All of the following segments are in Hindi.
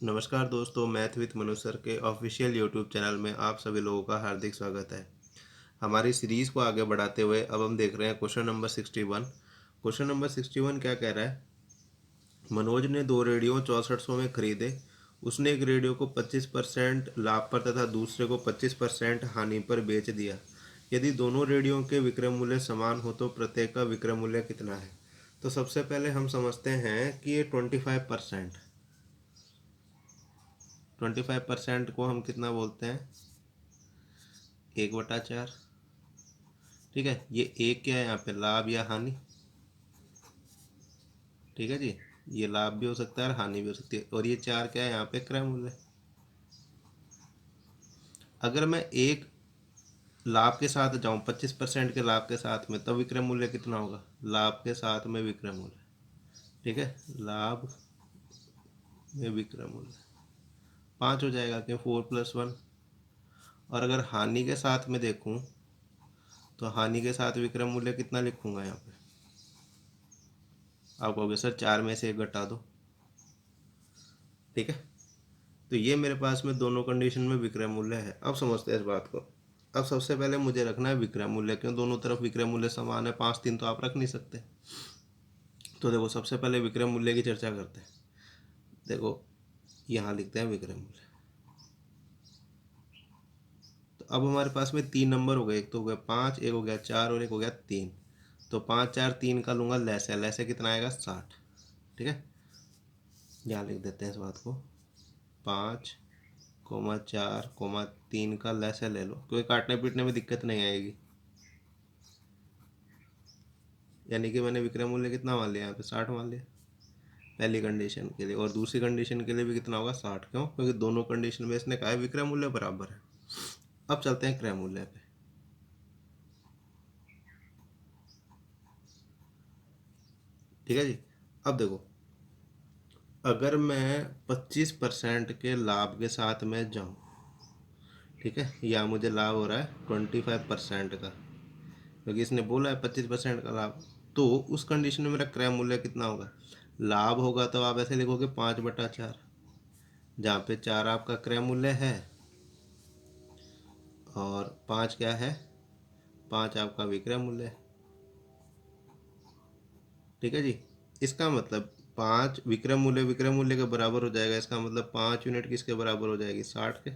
नमस्कार दोस्तों, मैथ विथ मनु सर के ऑफिशियल यूट्यूब चैनल में आप सभी लोगों का हार्दिक स्वागत है। हमारी सीरीज़ को आगे बढ़ाते हुए अब हम देख रहे हैं क्वेश्चन नंबर 61। क्वेश्चन नंबर 61 क्या कह रहा है? मनोज ने 2 रेडियो 6400 में खरीदे। उसने एक रेडियो को 25% लाभ पर तथा दूसरे को 25% हानि पर बेच दिया। यदि दोनों रेडियो के विक्रय मूल्य समान हो तो प्रत्येक का विक्रय मूल्य कितना है? तो सबसे पहले हम समझते हैं कि ये 25%, 25% को हम कितना बोलते हैं? 1/4। ठीक है, ये एक क्या है यहाँ पे? लाभ या हानि। ठीक है जी, ये लाभ भी हो सकता है और हानि भी हो सकती है। और ये 4 क्या है यहाँ पे? क्रय मूल्य। अगर मैं एक लाभ के साथ जाऊँ, 25% के लाभ के साथ में, तब विक्रय मूल्य कितना होगा? लाभ के साथ में विक्रय मूल्य। ठीक है, लाभ में विक्रय मूल्य 5 हो जाएगा, क्यों? 4+1। और अगर हानि के साथ में देखूँ तो हानि के साथ विक्रय मूल्य कितना लिखूंगा यहाँ पे? आप कहोगे सर 4 में से 1 घटा दो। ठीक है, तो ये मेरे पास में दोनों कंडीशन में विक्रय मूल्य है। अब समझते हैं इस बात को। अब सबसे पहले मुझे रखना है विक्रय मूल्य, क्यों? दोनों तरफ विक्रय मूल्य समान है, 5 3 तो आप रख नहीं सकते। तो देखो, सबसे पहले विक्रय मूल्य की चर्चा करते हैं। देखो, यहाँ लिखते हैं विक्रय मूल्य। तो अब हमारे पास में 3 नंबर हो गए, एक तो हो गया 5, एक हो गया 4 और एक हो गया 3। तो 5 4 3 का लूँगा लैसे, लैसे कितना आएगा? 60। ठीक है, यहाँ लिख देते हैं इस बात को। 5, 4, 3 का लैसे ले लो, क्योंकि काटने पीटने में दिक्कत नहीं आएगी। यानी कि मैंने विक्रय मूल्य कितना मान लिया यहाँ पे? 60 मान लिया पहली कंडीशन के लिए। और दूसरी कंडीशन के लिए भी कितना होगा? 60। क्यों? क्योंकि दोनों कंडीशन में इसने कहा है विक्रय मूल्य बराबर है। अब चलते हैं क्रय मूल्य पे। ठीक है जी, अब देखो, अगर मैं 25% के लाभ के साथ में जाऊँ, ठीक है, या मुझे लाभ हो रहा है 25% का, क्योंकि इसने बोला है 25% का लाभ, तो उस कंडीशन में मेरा क्रय मूल्य कितना होगा? लाभ होगा तो आप ऐसे लिखोगे 5/4, जहाँ पे 4 आपका क्रय मूल्य है और 5 क्या है? 5 आपका विक्रय मूल्य है। ठीक है जी, इसका मतलब 5 विक्रय मूल्य के बराबर हो जाएगा। इसका मतलब 5 यूनिट किसके बराबर हो जाएगी? 60 के।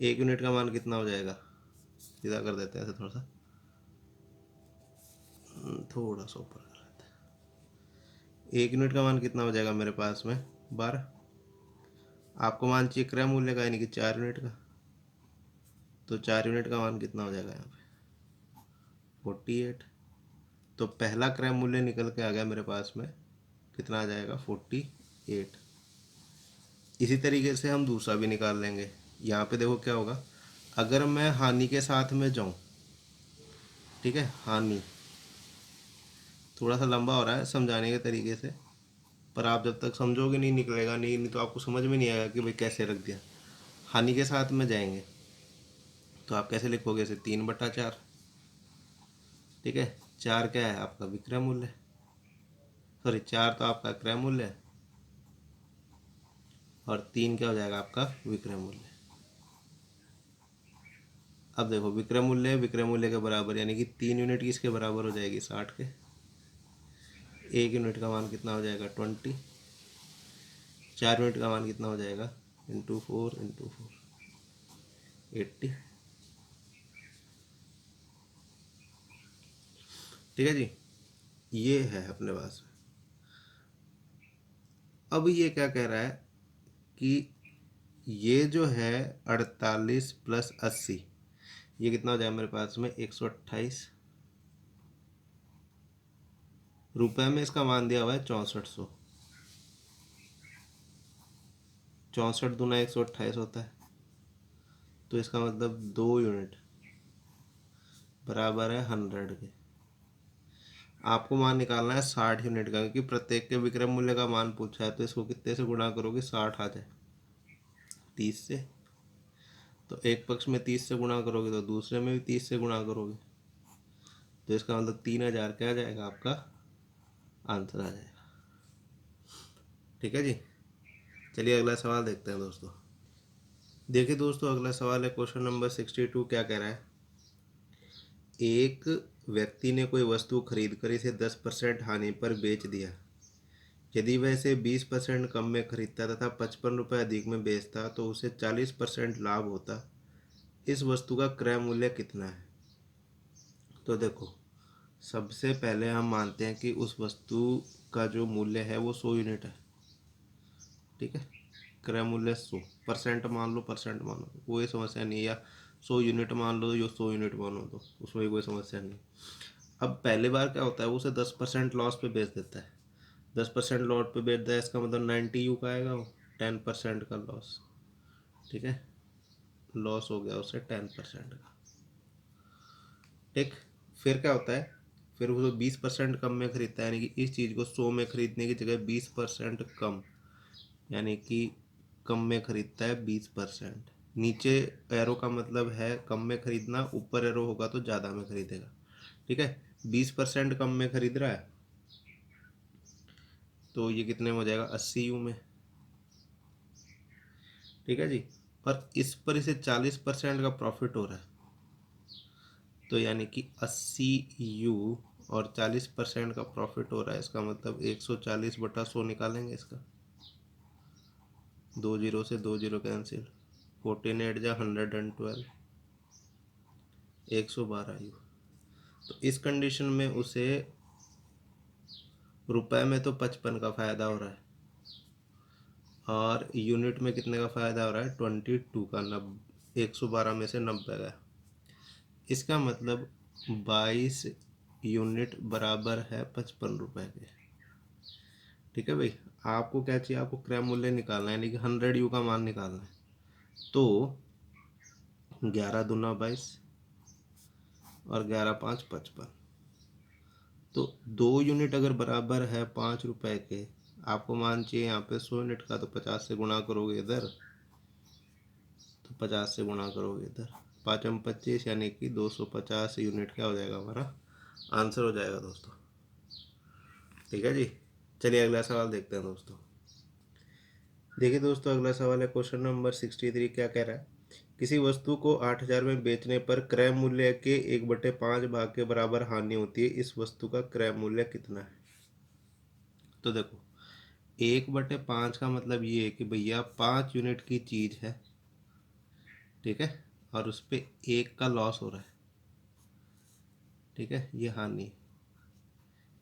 1 यूनिट का मान कितना हो जाएगा? सीधा कर देते हैं ऐसे, थोड़ा सा थोड़ा सा ऊपर कर लेते हैं। 1 यूनिट का मान कितना हो जाएगा मेरे पास में? 12। आपको मान चाहिए क्रय मूल्य का, यानी कि 4 यूनिट का। तो 4 यूनिट का मान कितना हो जाएगा यहाँ पे? 48। तो पहला क्रय मूल्य निकल के आ गया मेरे पास में, कितना आ जाएगा? 48। इसी तरीके से हम दूसरा भी निकाल लेंगे। यहाँ पे देखो क्या होगा, अगर मैं हानि के साथ में जाऊँ, ठीक है, हानि थोड़ा सा लंबा हो रहा है समझाने के तरीके से, पर आप जब तक समझोगे नहीं निकलेगा नहीं तो आपको समझ में नहीं आएगा कि भाई कैसे रख दिया। हानि के साथ में जाएंगे तो आप कैसे लिखोगे? इसे 3/4। ठीक है, 4 क्या है आपका? विक्रय मूल्य। सॉरी, 4 तो आपका क्रय मूल्य है और 3 क्या हो जाएगा आपका? विक्रय मूल्य। अब देखो, विक्रय मूल्य के बराबर, यानी कि 3 यूनिट किसके बराबर हो जाएगी? 60 के। 1 यूनिट का मान कितना हो जाएगा? 20। 4 यूनिट का मान कितना हो जाएगा? × 4 80। ठीक है जी, ये है अपने पास में। अब ये क्या कह रहा है कि ये जो है 48 + 80, ये कितना हो जाएगा मेरे पास में? 128 रुपये में इसका मान दिया हुआ है 6400। 64 दूना 128 होता है, तो इसका मतलब 2 यूनिट बराबर है 100 के। आपको मान निकालना है 60 यूनिट का, क्योंकि प्रत्येक के विक्रय मूल्य का मान पूछा है। तो इसको कितने से गुणा करोगे? 60 आ जाए 30 से। तो एक पक्ष में 30 से गुणा करोगे तो दूसरे में भी 30 से गुणा करोगे, तो इसका मतलब 3000 क्या आ जाएगा? आपका आंसर आ जाएगा। ठीक है जी। चलिए अगला सवाल देखते हैं दोस्तों। देखिए दोस्तों, अगला सवाल है क्वेश्चन नंबर 62। क्या कह रहा है? एक व्यक्ति ने कोई वस्तु खरीद कर इसे 10% हानि पर बेच दिया। यदि वह इसे 20% कम में खरीदता तथा 55 रुपये अधिक में बेचता तो उसे 40% लाभ होता। इस वस्तु का क्रय मूल्य कितना है? तो देखो, सबसे पहले हम मानते हैं कि उस वस्तु का जो मूल्य है वो 100 यूनिट है। ठीक है, क्रय मूल्य 100, परसेंट मान लो, परसेंट मानो, कोई समस्या नहीं है। या 100 यूनिट मान लो, जो 100 यूनिट मानो, तो उसमें कोई समस्या नहीं। अब पहली बार क्या होता है, वो उसे 10% लॉस पे बेच देता है। 10% लॉस पे बेच देता है, इसका मतलब 90 यू का आएगा वो, 10% का लॉस। ठीक है, लॉस हो गया उसे 10% का। ठीक, फिर क्या होता है, फिर वो 20% कम में खरीदता है, यानी कि इस चीज़ को 100 में खरीदने की जगह 20% कम, यानी कि कम में खरीदता है 20%। नीचे एरो का मतलब है कम में खरीदना, ऊपर एरो होगा तो ज़्यादा में खरीदेगा। ठीक है, 20% कम में खरीद रहा है, तो ये कितने में हो जाएगा, 80 यू में। ठीक है जी, और इस पर इसे 40% का प्रॉफिट हो रहा है, तो यानी कि 80 यू और 40% का प्रॉफिट हो रहा है। इसका मतलब 140/100 निकालेंगे इसका, 2 जीरो से 2 जीरो कैंसिल, 14 8 जा 112, 112 यू। तो इस कंडीशन में उसे रुपए में तो 55 का फ़ायदा हो रहा है, और यूनिट में कितने का फ़ायदा हो रहा है, 22 का। 112 में से 90 का। इसका मतलब 22 यूनिट बराबर है 55 रुपये के। ठीक है भाई, आपको क्या चाहिए, आपको क्रय मूल्य निकालना है, यानी कि 100 यू का मान निकालना है। तो 11 दूना 22 और 11 5 55। तो 2 यूनिट अगर बराबर है 5 रुपए के, आपको मान चाहिए यहाँ पे 100 यूनिट का, तो 50 से गुणा करोगे इधर, तो 50 से गुणा करोगे इधर, 5×25 यानी कि 250 यूनिट क्या हो जाएगा, हमारा आंसर हो जाएगा दोस्तों। ठीक है जी, चलिए अगला सवाल देखते हैं दोस्तों। देखिए दोस्तों, अगला सवाल है क्वेश्चन नंबर 63। क्या कह रहा है? किसी वस्तु को 8,000 में बेचने पर क्रय मूल्य के 1/5 भाग के बराबर हानि होती है। इस वस्तु का क्रय मूल्य कितना है? तो देखो, 1/5 का मतलब ये है कि भैया 5 यूनिट की चीज़ है, ठीक है, और उस पर 1 का लॉस हो रहा है। ठीक है, ये हानि,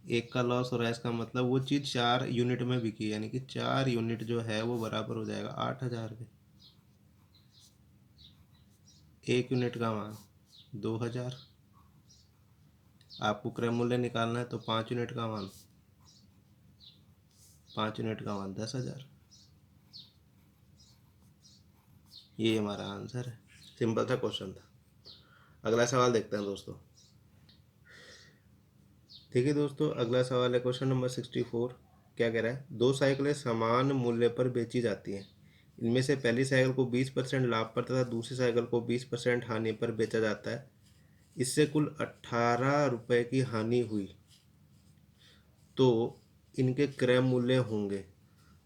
1 का लॉस हो रहा है, इसका मतलब वो चीज़ 4 यूनिट में बिकी, यानी कि 4 यूनिट जो है वो बराबर हो जाएगा 8,000 के। 1 यूनिट का मान 2,000। आपको क्रय मूल्य निकालना है, तो 5 यूनिट का मान, 5 यूनिट का मान 10,000। ये हमारा आंसर है। सिंपल सा क्वेश्चन था। अगला सवाल देखते हैं दोस्तों। देखिए दोस्तों, अगला सवाल है क्वेश्चन नंबर 64। क्या कह रहा है? दो साइकिलें समान मूल्य पर बेची जाती हैं। इनमें से पहली साइकिल को 20% लाभ पर तथा दूसरी साइकिल को 20% हानि पर बेचा जाता है। इससे कुल 18 रुपये की हानि हुई, तो इनके क्रय मूल्य होंगे।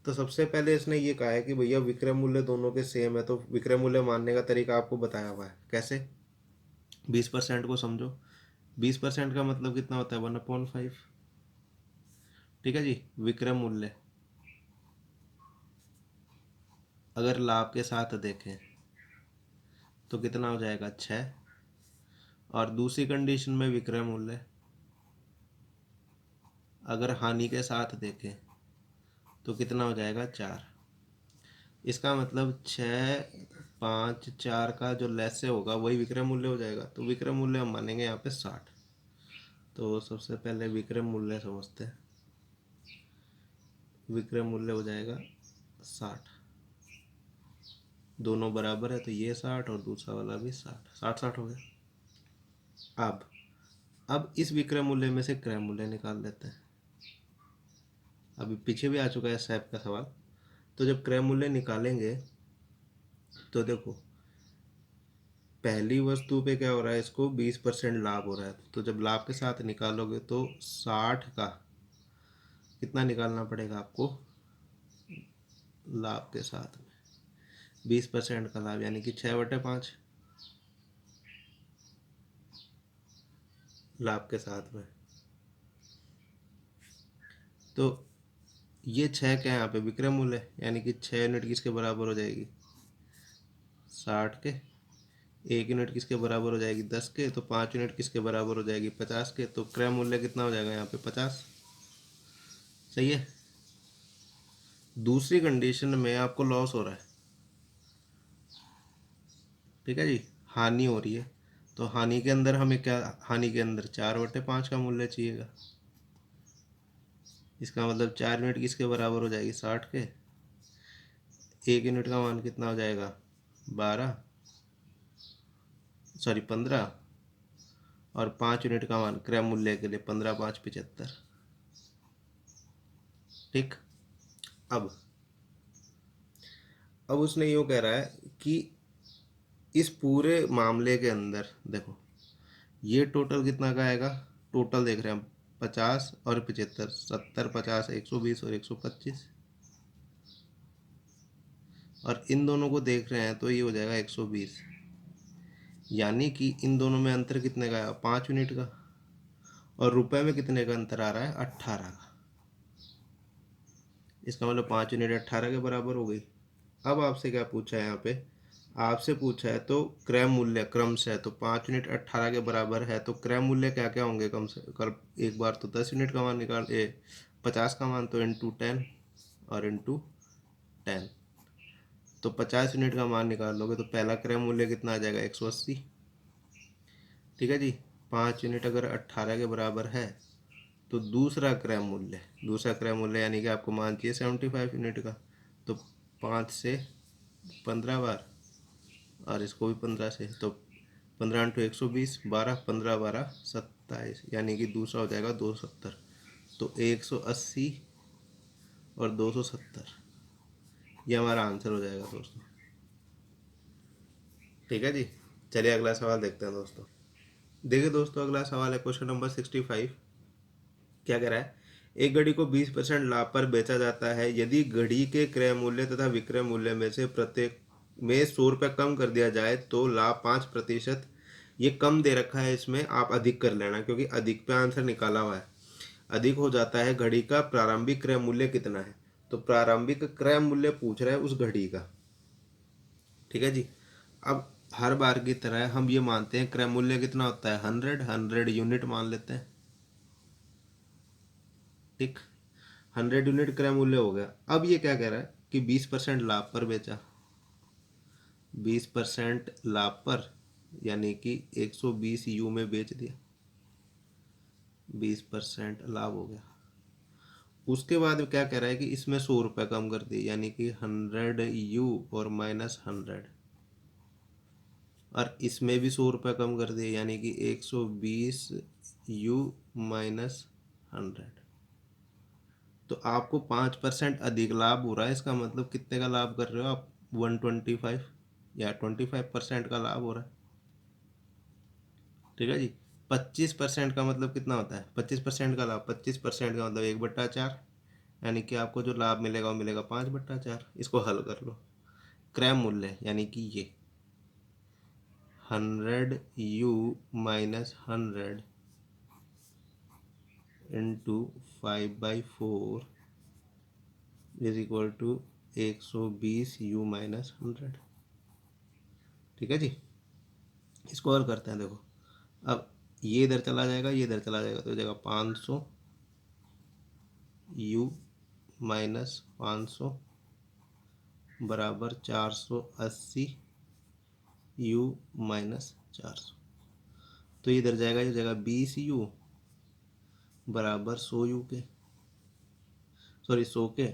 तो सबसे पहले इसने ये कहा है कि भैया विक्रय मूल्य दोनों के सेम है, तो विक्रय मूल्य मानने का तरीका आपको बताया हुआ है। कैसे? 20% को समझो, 20% का मतलब कितना होता है, 1/5। ठीक है जी, विक्रय मूल्य अगर लाभ के साथ देखें तो कितना हो जाएगा, 6। और दूसरी कंडीशन में विक्रय मूल्य अगर हानि के साथ देखें तो कितना हो जाएगा, 4। इसका मतलब 6 5 4 का जो लेस से होगा वही विक्रय मूल्य हो जाएगा। तो विक्रय मूल्य हम मानेंगे यहाँ पे 60। तो सबसे पहले विक्रय मूल्य समझते हैं। विक्रय मूल्य हो जाएगा 60, दोनों बराबर है, तो ये 60 और दूसरा वाला भी 60, 60 60 हो गया। अब इस विक्रय मूल्य में से क्रय मूल्य निकाल लेते हैं। अभी पीछे भी आ चुका है इस टाइप का सवाल। तो जब क्रय मूल्य निकालेंगे तो देखो, पहली वस्तु पे क्या हो रहा है, इसको 20% लाभ हो रहा है, तो जब लाभ के साथ निकालोगे तो 60 का कितना निकालना पड़ेगा आपको, लाभ के साथ में 20% का लाभ यानी कि 6/5 लाभ के साथ में। तो ये 6 क्या है यहाँ पे विक्रय मूल्य है, यानी कि 6 यूनिट किसके बराबर हो जाएगी 60 के, 1 यूनिट किसके बराबर हो जाएगी 10 के, तो 5 यूनिट किसके बराबर हो जाएगी 50 के। तो क्रय मूल्य कितना हो जाएगा यहाँ पे 50। सही है। दूसरी कंडीशन में आपको लॉस हो रहा है, ठीक है जी, हानि हो रही है। तो हानि के अंदर हमें क्या, हानि के अंदर 4/5 का मूल्य चाहिएगा। इसका मतलब 4 यूनिट किसके बराबर हो जाएगी 60 के, 1 यूनिट का मान कितना हो जाएगा 15, और 5 यूनिट का मान क्रय मूल्य के लिए 15 5 75। ठीक। अब उसने यूँ कह रहा है कि इस पूरे मामले के अंदर देखो ये टोटल कितना का आएगा, टोटल देख रहे हैं हम 50 और 75, 70 50 120 और 125, और इन दोनों को देख रहे हैं तो ये हो जाएगा 120, यानी कि इन दोनों में अंतर कितने का है 5 यूनिट का, और रुपए में कितने का अंतर आ रहा है 18 का। इसका मतलब 5 यूनिट 18 के बराबर हो गई। अब आपसे क्या पूछा है यहाँ पे, आपसे पूछा है तो क्रय मूल्य क्रम से है, तो 5 यूनिट 18 के बराबर है, तो क्रय मूल्य क्या क्या होंगे कम से कर, एक बार तो 10 यूनिट का मान निकाल 50 का मान, तो इंटू 10 और इंटू 10, तो 50 यूनिट का मान निकाल लोगे तो पहला क्रय मूल्य कितना आ जाएगा 180। ठीक है जी। 5 यूनिट अगर 18 के बराबर है तो दूसरा क्रय मूल्य यानी कि आपको मान चाहिए 75 यूनिट का, तो 5 से 15 बार और इसको भी 15 से, तो 15 इंटू 120 12, 15 12 27, यानी कि दूसरा हो जाएगा 270। तो 180 और 270 ये हमारा आंसर हो जाएगा दोस्तों। ठीक है जी। चलिए अगला सवाल देखते हैं दोस्तों। देखिए दोस्तों अगला सवाल है क्वेश्चन नंबर 65। क्या कह रहा है, एक घड़ी को 20% लाभ पर बेचा जाता है, यदि घड़ी के क्रय मूल्य तथा विक्रय मूल्य में से प्रत्येक में 100 रुपये कम कर दिया जाए तो लाभ 5%। ये कम दे रखा है, इसमें आप अधिक कर लेना क्योंकि अधिक पे आंसर निकाला हुआ है। अधिक हो जाता है, घड़ी का प्रारंभिक क्रय मूल्य कितना है, तो प्रारंभिक क्रय मूल्य पूछ रहा है उस घड़ी का। ठीक है जी। अब हर बार की तरह हम ये मानते हैं क्रय मूल्य कितना होता है 100 यूनिट मान लेते हैं। ठीक, 100 यूनिट क्रय मूल्य हो गया। अब ये क्या कह रहा है कि 20% लाभ पर बेचा, 20% लाभ पर यानी कि 120 यू में बेच दिया, 20% लाभ हो गया। उसके बाद क्या कह रहा है कि इसमें 100 रुपये कम कर दिए, यानी कि 100 यू और -100, और इसमें भी 100 रुपये कम कर दिए यानी कि 120 यू -100। तो आपको 5% अधिक लाभ हो रहा है, इसका मतलब कितने का लाभ कर रहे हो आप 125 या 25% का लाभ हो रहा है। ठीक है जी। 25% का मतलब कितना होता है 25% का लाभ, 25% का मतलब 1/4, यानी कि आपको जो लाभ मिलेगा वो मिलेगा 5/4। इसको हल कर लो। क्रय मूल्य यानी कि ये 100 u -100 into 5/4 is equal to 120 u -100। ठीक है जी। इसको हल करते हैं। देखो अब ये इधर चला जाएगा, ये इधर चला जाएगा, तो हो जाएगा 500 यू -500 बराबर 480 यू -400। तो ये इधर जाएगा, ये जाएगा 20 यू बराबर 100 यू के, सॉरी 100 के।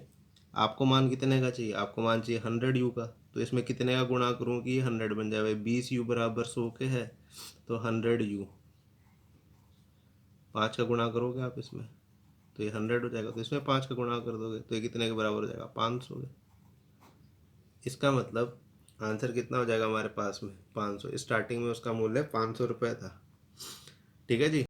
आपको मान कितने का चाहिए, आपको मान चाहिए 100 यू का, तो इसमें कितने का गुणा करूँ कि ये 100 बन जाए। 20 यू बराबर 100 के है, तो 100 यू 5 का गुणा करोगे आप इसमें तो ये 100 हो जाएगा, तो इसमें 5 का गुणा कर दोगे तो ये कितने के बराबर हो जाएगा 500 के। इसका मतलब आंसर कितना हो जाएगा हमारे पास में 500। स्टार्टिंग में उसका मूल्य 500 रुपये था। ठीक है जी।